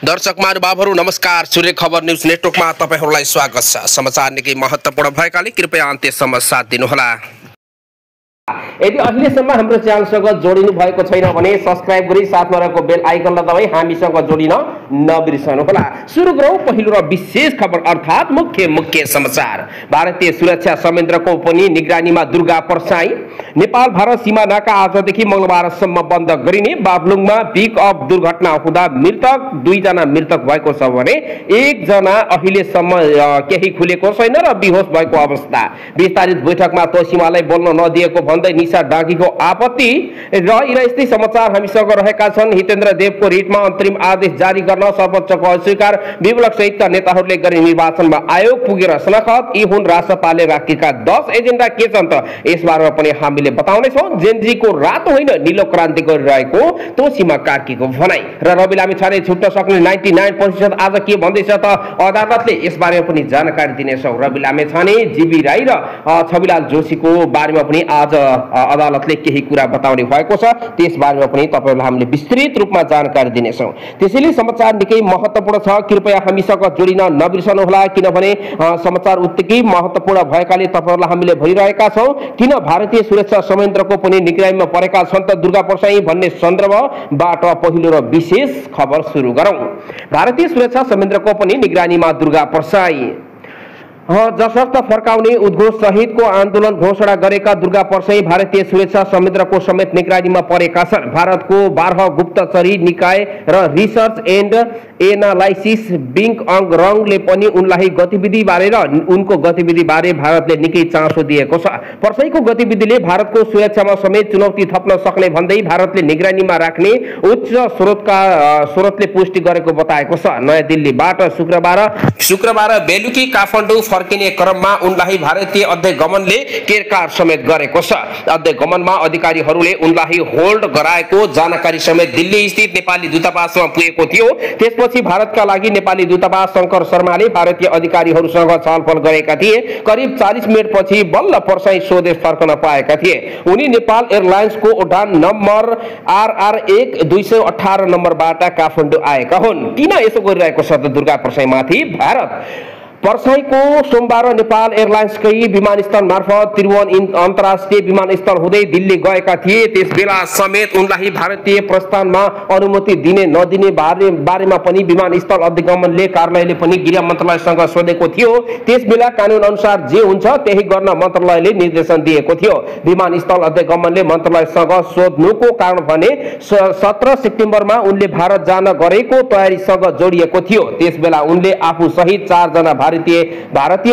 दर्शक महानुभावहरू नमस्कार। सूर्य खबर न्यूज नेटवर्कमा तपाईहरुलाई स्वागत छ। समाचार निकै महत्त्वपूर्ण भएकाले कृपया अन्त्यसम्म साथ दिनुहोला। यदि अहिलेसम्म हाम्रो च्यानलसँग जोडिनु भएको छैन भने सब्स्क्राइब गरी साथमा रहेको बेल आइकनलाई दबाई हामीसँग जोडिन नबिर्सनुहोला। सुरु गरौँ पहिलो र विशेष खबर अर्थात् मुख्य समाचार। भारतीय सुरक्षा संयन्त्रको पनि निगरानीमा दुर्गा पर्साई। नेपाल भारत सीमा नाका आजदेखि मंगलबारसम्म बन्द गरिने। बाबलुङमा पिकअप दुर्घटना हुँदा मृतक 2 जना मृतक भएको छ भने 1 जना अहिलेसम्म केही खुलेको छैन र बेहोस भएको अवस्था। विस्तारित बैठकमा तोसीमालाई बोल्न नदिएको भन्दै निशा डाँगीको आपत्ति र यस्तै समाचार हामीसँग रहेका छन्। हितेन्द्र देवको रिटमा अन्तरिम आदेश जारी गर्न सर्वोच्चको अस्वीकार। विप्लव सहितका नेताहरूले गरे निर्वाचनमा आयोग पुगेर सनखत। यी हुन् राष्ट्रपालले राखेका 10 एजेन्डा के छन् त यसबारेमा पनि हामीले बताउने छौं। जेनजीको रातो होइन नीलो क्रान्ति गरिरहेको तोसीमा कार्कीको भनाई र रवि लामिछाने छुट्न सक्ने 99% आज के भन्दैछ त अदालतले यसबारेमा पनि जानकारी दिनेछौं। रवि लामिछाने, जीबी राई र छविलाल जोशीको बारेमा पनि आज अदालतले केही कुरा बताउने भएको छ। त्यसबारेमा पनि तपाईहरुलाई हामीले विस्तृत रूपमा जानकारी दिनेछौं। त्यसैले समाचार निकै महत्त्वपूर्ण छ, कृपया हामीसँग जोडिन नबिर्सनुहोला किनभने समाचार उत्तिकै महत्त्वपूर्ण भएकाले तपाईहरुलाई हामीले भनिरहेका छौं। किन भारतीय सुरक्षा संयन्त्रको पनि निगरानीमा परेका छन् त दुर्गा पर्साई भन्ने सन्दर्भबाट पहिलो र विशेष खबर सुरु गरौं। भारतीय सुरक्षा संयन्त्रको पनि निगरानीमा दुर्गा पर्साई। जसर्थ फर्काउने उद्घोष सहितको आन्दोलन घोषणा गरेका दुर्गा पर्साई भारतीय सुरक्षा संयन्त्रको समेत निगरानीमा परेका छन्। भारतको 12 गुप्तचरी निकाय र रिसर्च एन्ड एनालाइसिस विंग रङले पनि उनलाई गतिविधि बारे र उनको गतिविधि बारे भारतले निकै चासो दिएको छ। पर्साईको गतिविधिले भारतको सुरक्षामा समेत चुनौती थप्न सक्ने भन्दै भारतले निगरानीमा राख्ने उच्च स्रोतले पुष्टि गरेको बताएको छ। नयाँ दिल्लीबाट शुक्रबार बेलुकी काठमाडौँ फर्किने क्रममा उनलाई भारतीय अध्ययगमनले केरकार समेत गरेको छ। अध्ययगमनमा अधिकारीहरूले उनलाई होल्ड गराएको जानकारी समेत दिल्ली स्थित नेपाली दूतावासमा पुगेको थियो। त्यसपछि भारतका लागि नेपाली दूतावास शंकर शर्माले भारतीय अधिकारीहरूसँग छलफल गरेका थिए। करिब 40 मिनेटपछि बल्ल पर्साई स्वदेश फर्कन पाएका थिए। उनी नेपाल एयरलाइन्सको उडान नम्बर RR1 218 नम्बरबाट काठमाडौँ आएका हुन्। किन यसो गरिरहेको छ त दुर्गा पर्साईमाथि भारत? पर्साईको सोमबार नेपाल एयरलाइन्सकै विमानस्थल मार्फत त्रिभुवन अन्तर्राष्ट्रिय विमानस्थल हुँदै दिल्ली गएका थिए। त्यसबेला समेत उनलाई भारतीय प्रस्थानमा अनुमति दिने नदिने बारेमा पनि विमानस्थल अधिगमनले कार्यालयले पनि गृह मन्त्रालयसँग सोधेको थियो। त्यसबेला कानुन अनुसार जे हुन्छ त्यही गर्न मन्त्रालयले निर्देशन दिएको थियो। विमानस्थल अधिगमनले मन्त्रालयसँग सोध्नुको कारण भने 17 सेप्टेम्बरमा उनले भारत जान गरेको तयारीसँग जोडिएको थियो। त्यसबेला उनले आफू सहित 4 जना भारतीय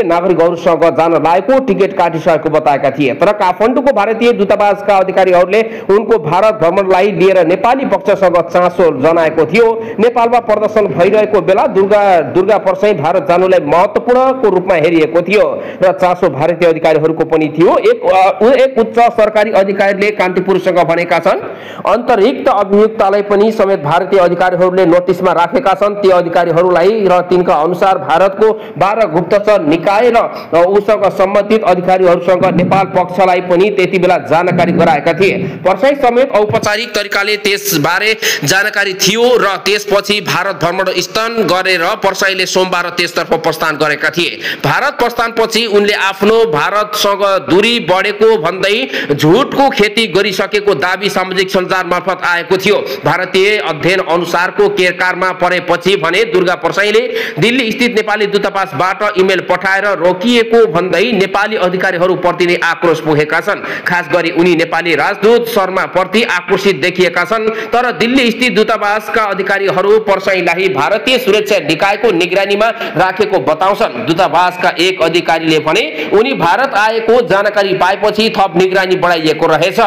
नागरिकहरूसँग जान लागेको टिकट काटिसकेको बताएका थिए। तर काठमाडौँको भारतीय दूतावासका अधिकारीहरूले उनको भारत भ्रमणलाई लिएर नेपाली पक्षसँग चासो जनाएको थियो। नेपालमा प्रदर्शन भइरहेको बेला दुर्गा पर्साई भारत जानुलाई महत्त्वपूर्णको रूपमा हेरिएको थियो र चासो भारतीय अधिकारीहरूको पनि थियो। एक उच्च सरकारी अधिकारीले कान्तिपुरसँग भनेका छन् अन्तरिक्त अभियुक्तलाई पनि समेत भारतीय अधिकारीहरूले नोटिसमा राखेका छन्। ती अधिकारीहरूलाई र तिनका अनुसार भारतको 12 गुप्तचर निकाय र उसँग सम्बन्धित अधिकारीहरूसँग नेपाल पक्षलाई पनि त्यति बेला जानकारी गराएका थिए। पर्साई समेत औपचारिक तरिकाले त्यसबारे जानकारी थियो र त्यसपछि भारत भ्रमण स्थन गरेर पर्साईले सोमबार त्यसतर्फ प्रस्थान गरेका थिए। भारत प्रस्थानपछि उनले आफ्नो भारतसँग दूरी बढेको भन्दै झुटको खेती गरिसकेको दाबी सामाजिक सञ्जाल मार्फत आएको थियो। भारतीय अध्ययन अनुसारको केरकारमा परेपछि भने दुर्गा पर्साईले दिल्ली स्थित नेपाली दूतावासबाट इमेल पठाएर रोकिएको भन्दै नेपाली अधिकारीहरूप्रति नै आक्रोश पुगेका छन्। खास गरी उनी नेपाली राजदूत शर्मा प्रति आक्रोशित देखिएका छन्। तर दिल्ली स्थित दूतावासका अधिकारीहरू पर्साईलाई भारतीय सुरक्षा निकायको निगरानीमा राखेको बताउँछन्। दूतावासका एक अधिकारीले भने उनी भारत आएको जानकारी पाएपछि थप निगरानी बढाइएको रहेछ।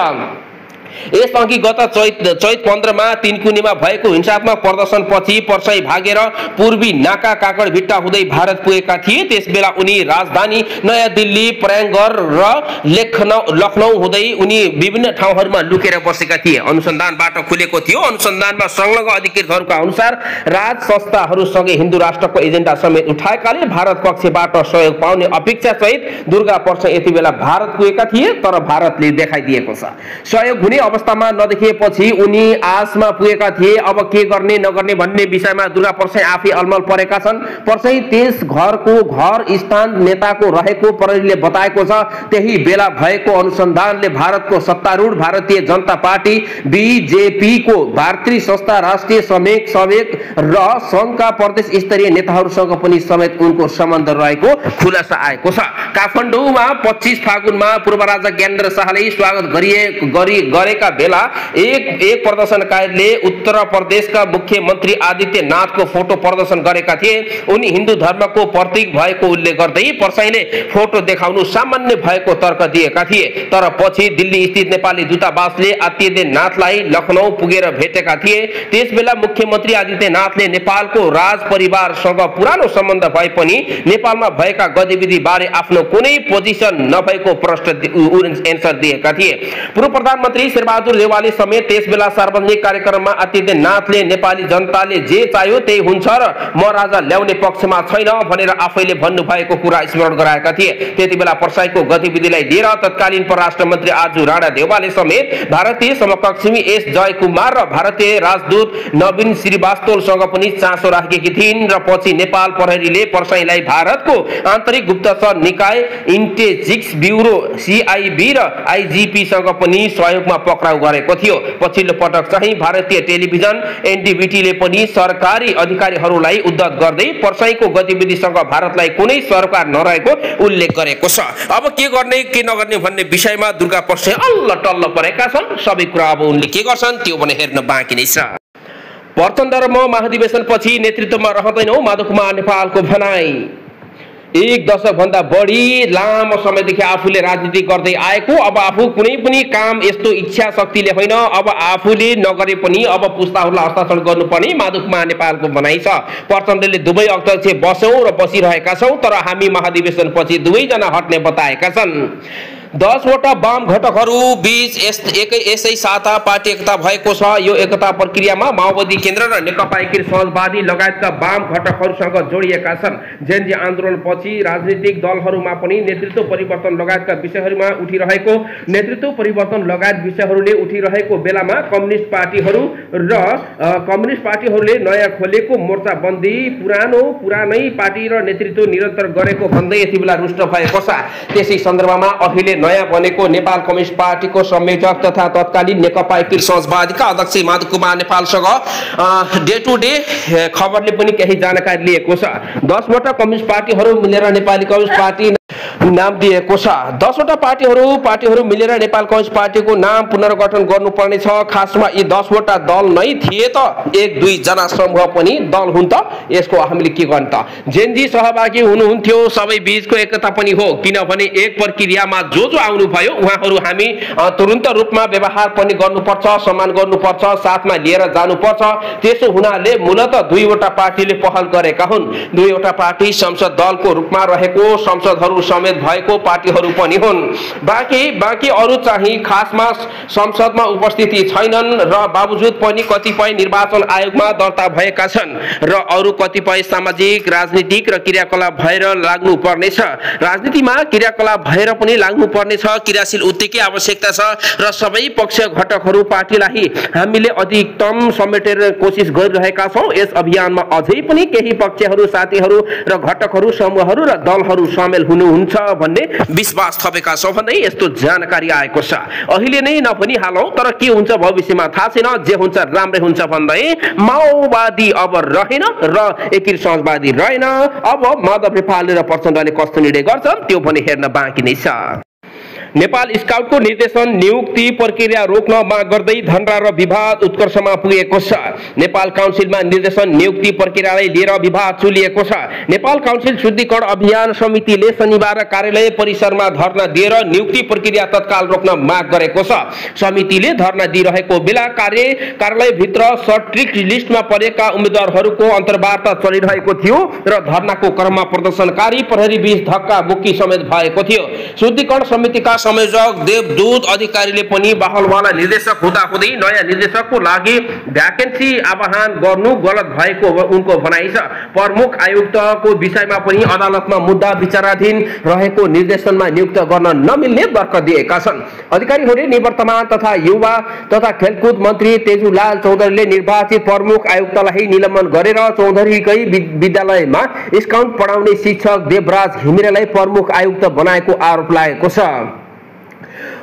यसअघि गत चैत 15 मा तीनकुनेमा भएको हिंसात्मक प्रदर्शनपछि पर्साई भागेर पूर्वी नाका काकडभिट्टा हुँदै भारत पुगेका थिए। त्यसबेला उनी राजधानी नयाँ दिल्ली, प्रयागराज र लखनऊ हुँदै उनी विभिन्न ठाउँहरूमा लुकेर बसेका थिए। अनुसन्धानबाट खुलेको थियो। अनुसन्धानमा संलग्न अधिकृतहरूका अनुसार राज संस्थाहरूसँगै हिन्दू राष्ट्रको एजेन्डा समेत उठाएकाले भारत पक्षबाट सहयोग पाउने अपेक्षा सहित दुर्गा पर्साई यति बेला भारत पुगेका थिए। तर भारतले देखाइदिएको छ सहयोग हुने अवस्थामा नदेखिएपछि उनी आशमा पुगेका थिए। अब के गर्ने नगर्ने भन्ने विषयमा दुर्गा परसाई आफै अलमल परेका छन्। परसाई त्यस घरको घर स्थान नेताको रहेको प्रहरीले बताएको छ। त्यही बेला भएको अनुसन्धानले भारतको सत्तारूढ भारतीय जनता पार्टी बीजेपी को भारतीय संस्था राष्ट्रिय समेत र संघका प्रदेश स्तरीय नेताहरूसँग पनि समेत उनको सम्बन्ध रहेको खुलासा आएको छ। काठमाडौँमा 25 फागुनमा पूर्व राजा ज्ञानेन्द्र शाहले स्वागत गरेका बेला एक प्रदर्शनकारीले उत्तर प्रदेशका मुख्यमन्त्री आदित्यनाथको फोटो प्रदर्शन गरेका थिए। उनी हिन्दू धर्मको प्रतीक भएको उल्लेख गर्दै परसाईले फोटो देखाउनु सामान्य भएको तर्क दिएका थिए। तर पछि दिल्ली स्थित नेपाली दूतावासले आदित्यनाथलाई लखनऊ पुगेर भेटेका थिए। त्यसबेला मुख्यमन्त्री आदित्यनाथले नेपालको राज परिवारसँग पुरानो सम्बन्ध भए पनि नेपालमा भएका गतिविधि बारे आफ्नो कुनै पोजिसन नभएको प्रश्न एन्सर दिएका थिए। पूर्व प्रधानमन्त्री शेरबहादुर देउवाले समेत त्यसबेला सार्वजनिक कार्यक्रममा आदित्यनाथले नेपाली जनताले जे चाह्यो त्यही हुन्छ र म राजा ल्याउने पक्षमा छैन भनेर आफैले भन्नुभएको कुरा स्मरण गराएका थिए। त्यतिबेला परसाईको गतिविधिलाई लिएर तत्कालीन परराष्ट्र मन्त्री आजु राणा देउवाले समेत भारतीय समकक्षी एस जयकुमार र भारतीय राजदूत नवीन श्रीवास्तवसँग पनि चासो राखेकी थिइन् र पछि नेपाल प्रहरीले परसाईलाई भारतको आन्तरिक गुप्तचर निकाय इन्टेलिजेन्स ब्युरो सीआईबी र आईजीपी सँग पनि सहयोगमा पक्राउ गरेको थियो। पछिल्लो पटक चाहिँ भारतीय टेलिभिजन एनडीबीटीले पनि सरकारी अधिकारीहरूलाई उद्धत गर्दै परसाईको गतिविधिसँग भारतलाई कुनै सरोकार नरहेको उल्लेख गरेको छ। अब के गर्ने के नगर्ने भन्ने विषयमा दुर्गा परसाई अल्ल टल्ल परेका छन्। सबै कुरा अब उनले के गर्छन् त्यो भने हेर्न बाँकी नै छ। प्रचण्ड महाधिवेशनपछि नेतृत्वमा रहँदैनौ माधव कुमार नेपालको भनाई। एक दशक भन्दा बढी लामो समयदेखि आफूले राजनीति गर्दै आएको, अब आफू कुनै पनि काम यस्तो इच्छा शक्तिले होइन, अब आफूले नगरे पनि अब पुस्ताहरूलाई हस्ताक्षर गर्नुपर्ने माधव कुमार नेपालको भनाइ छ। प्रचण्डले दुवै अध्यक्ष बस्यौं र बसिरहेका छौं, तर हामी महाधिवेशनपछि दुवैजना हट्ने बताएका छन्। 10 वटा वाम घटकहरू बीच यसै साता पार्टी एकता भएको छ। यो एकता प्रक्रियामा माओवादी केन्द्र र नेकपा एकीकृत समाजवादी लगायतका वाम घटकहरूसँग जोडिएका छन्। जेनजी आन्दोलनपछि राजनीतिक दलहरूमा पनि नेतृत्व परिवर्तन लगायतका विषयहरूमा उठिरहेको बेलामा कम्युनिस्ट पार्टीहरूले नयाँ खोलेको मोर्चाबन्दी पुरानै पार्टी र नेतृत्व निरन्तर गरेको भन्दै यति बेला रुष्ट भएको छ। त्यसै सन्दर्भमा अहिले नयाँ बनेको नेपाल कम्युनिस्ट पार्टीको संयोजक तथा तत्कालीन नेकपा एकीकृत समाजवादीका अध्यक्ष माधव कुमार नेपालसँग डे टु डे खबरले पनि केही जानकारी लिएको छ। 10 वटा कम्युनिस्ट पार्टीहरू मिलेर नेपाली कम्युनिस्ट पार्टी नाम दिएको छ। 10 वटा पार्टीहरू मिलेर नेपाल कम्युनिस्ट पार्टीको नाम पुनर्गठन गर्नुपर्ने छ। खासमा यी 10 वटा दल नै थिए त 1-2 जना समूह पनि दल हुन् त यसको हामीले के गर्नु त। जेनजी सहभागी हुनुहुन्थ्यो, सबै बीचको एकता पनि हो, किनभने एक प्रक्रियामा जो आउनु भयो उहाँहरू हामी तुरुन्त रूपमा व्यवहार पनि गर्नुपर्छ, सम्मान गर्नुपर्छ, साथमा लिएर जानुपर्छ। त्यसो हुनाले मूलतः 2 वटा पार्टीले पहल गरेका हुन्। 2 वटा पार्टी संसद दलको रूपमा रहेको संसदहरू समेत भएको पार्टीहरू पनि हुन्। बाँकी अरू चाहिँ खासमा संसदमा उपस्थिति छैनन् र बावजुद पनि कतिपय निर्वाचन आयोगमा दर्ता भएका छन् र अरू कतिपय सामाजिक राजनीतिक र क्रियाकलाप भएर लाग्नु पर्नेछ। राजनीतिमा क्रियाकलाप भएर पनि लाग्नु पर्नेछ। क्रियाशील उत्तिकै आवश्यकता छ र सबै पक्ष घटकहरू पार्टीलाई हामीले अधिकतम समेटेर कोसिस गरिरहेका छौं। यस अभियानमा अझै पनि केही पक्षहरू, साथीहरू र घटकहरू, समूहहरू र दलहरू सामेल हुनुहुन्छ भन्ने विश्वास थपेका छौं भन्दै यस्तो जानकारी आएको छ। अहिले नै नभनी हालौं, तर के हुन्छ भविष्यमा थाहा छैन। जे हुन्छ राम्रै हुन्छ भन्दै माओवादी अब रहेन र एकीकृत समाजवादी रहेन। अब माधव नेपाल र प्रचण्डले कस्तो निर्णय गर्छन् त्यो पनि हेर्न बाँकी नै छ। नेपाल स्काउटको निर्देशन नियुक्ति प्रक्रिया रोक्न माग गर्दै धनरा र विवाद उत्कर्षमा पुगेको छ। नेपाल काउन्सिलमा निर्देशन नियुक्ति प्रक्रियालाई लिएर विवाद चुलिएको छ। नेपाल काउन्सिल शुद्धिकरण अभियान समितिले शनिबार कार्यालय परिसरमा धरना दिएर नियुक्ति प्रक्रिया तत्काल रोक्न माग गरेको छ। समितिले धरना दिइरहेको बेला कार्यालयभित्र सर्ट लिस्टमा परेका उम्मेद्वारहरूको अन्तर्वार्ता चलिरहेको थियो र धरनाको क्रममा प्रदर्शनकारी प्रहरी बीच धक्का मुक्की समेत भएको थियो। शुद्धिकरण समितिका संयोजक देवदूत अधिकारीले पनि बहलवाला निर्देशक हुँदाहुँदै नयाँ निर्देशकको लागि भ्याकेन्सी आह्वान गर्नु गलत भएको उनको भनाइ छ। प्रमुख आयुक्तको विषयमा पनि अदालतमा मुद्दा विचाराधीन रहेको निर्देशनमा नियुक्त गर्न नमिल्ने तर्क दिएका छन्। अधिकारीहरूले निवर्तमान तथा युवा तथा खेलकुद मन्त्री तेजुलाल चौधरीले निर्वाचित प्रमुख आयुक्तलाई निलम्बन गरेर चौधरीकै विद्यालयमा स्काउट पढाउने शिक्षक देवराज घिमिरेलाई प्रमुख आयुक्त बनाएको आरोप लागेको छ।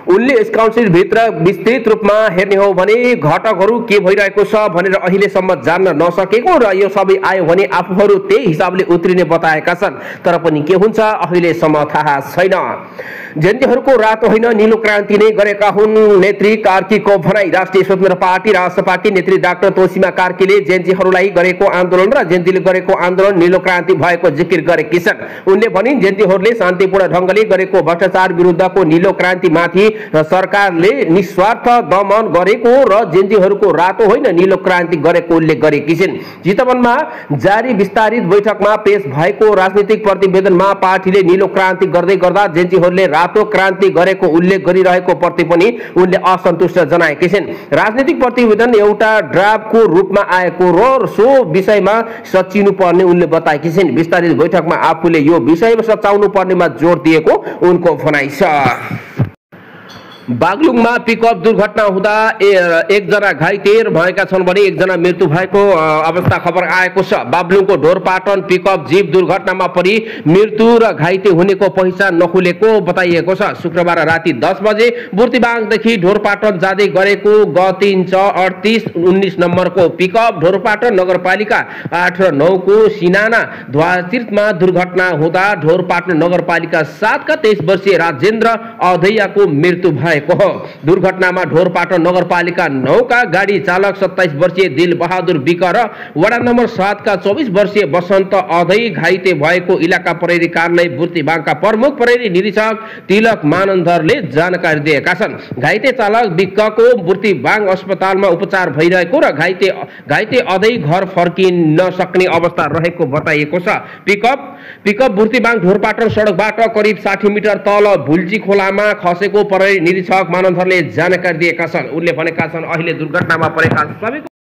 उनले स्काउटसिप भित्र विस्तृत रूपमा हेर्ने हो भने घटकहरू के भइरहेको छ भनेर अहिलेसम्म जान्न नसकेको र यो सबै आयो भने आफूहरू त्यही हिसाबले उत्रिने बताएका छन्। तर पनि के हुन्छ अहिलेसम्म थाहा छैन। जेन्जीहरूको रातो होइन नीलो क्रान्ति नै गरेका हुन् नेत्री कार्कीको भनाई। राष्ट्रिय स्वतन्त्र पार्टी राष्ट्रपार्टी नेत्री डाक्टर तोसीमा कार्कीले जेन्जीहरूलाई गरेको आन्दोलन र जेन्जीले गरेको आन्दोलन नीलो क्रान्ति भएको जिकिर गरेकी छन्। उनले भनिन् जेन्जीहरूले शान्तिपूर्ण ढंगले गरेको भ्रष्टाचार विरुद्धको नीलो क्रान्तिमाथि सरकारले निस्वार्थ दमन गरेको र जेन्जीहरूको रातो होइन नीलो क्रान्ति गरेको उल्लेख गरेकी छिन्। चितवनमा जारी विस्तारित बैठकमा पेश भएको राजनीतिक प्रतिवेदनमा पार्टीले नीलो क्रान्ति गर्दै गर्दा जेन्जीहरूले रातो क्रान्ति गरेको उल्लेख गरिरहेको प्रति पनि उनले असन्तुष्ट जनाएकी छिन्। राजनीतिक प्रतिवेदन एउटा ड्राफ्टको रूपमा आएको र सो विषयमा सचिनु पर्ने उनले बताएकी छिन्। विस्तारित बैठकमा आफूले यो विषयमा सचाउनु पर्नेमा जोड दिएको उनको भनाइ छ। बागलुङमा पिकअप दुर्घटना हुँदा एकजना घाइते भएका छन् भने एकजना मृत्यु भएको अवस्था खबर आएको छ। बागलुङको ढोरपाटन पिकअप जीप दुर्घटनामा परि मृत्यु र घाइते हुनेको पहिचान नखुलेको बताइएको छ। शुक्रबार राति 10 बजे बुर्तिबाङदेखि ढोरपाटन जाँदै गरेको ग3 3819 नम्बरको पिकअप ढोरपाटन नगरपालिका 8 र 9 को सिनाना ध्वाचितमा दुर्घटना हुँदा ढोरपाटन नगरपालिका 7 का 23 वर्षीय राजेन्द्र अधैयाको मृत्यु भयो। दुर्घटनामा ढोरपाटन नगरपालिका 9 का गाडी चालक 27 वर्षीय दिल बहादुर विक र वडा नम्बर 7 का 24 वर्षीय बसन्त अधै घाइते भएको इलाका प्रहरी कार्यालय बुर्तिबाङका प्रमुख प्रहरी निरीक्षक तिलक मानन्दरले जानकारी दिएका छन्। घाइते चालक विकको बुर्तिबाङ अस्पतालमा उपचार भइरहेको र घाइते अधै घर फर्किन नसक्ने अवस्था रहेको बताइएको छ। पिकअप बुर्तिबाङ ढोरपाटन सडकबाट करिब 60 मिटर तल भुल्ची खोलामा खसेको प्रहरी निरीक्षक मानन्दरले जानकारी दिएका छन्। उनले भनेका छन् अहिले दुर्घटनामा परेका सबै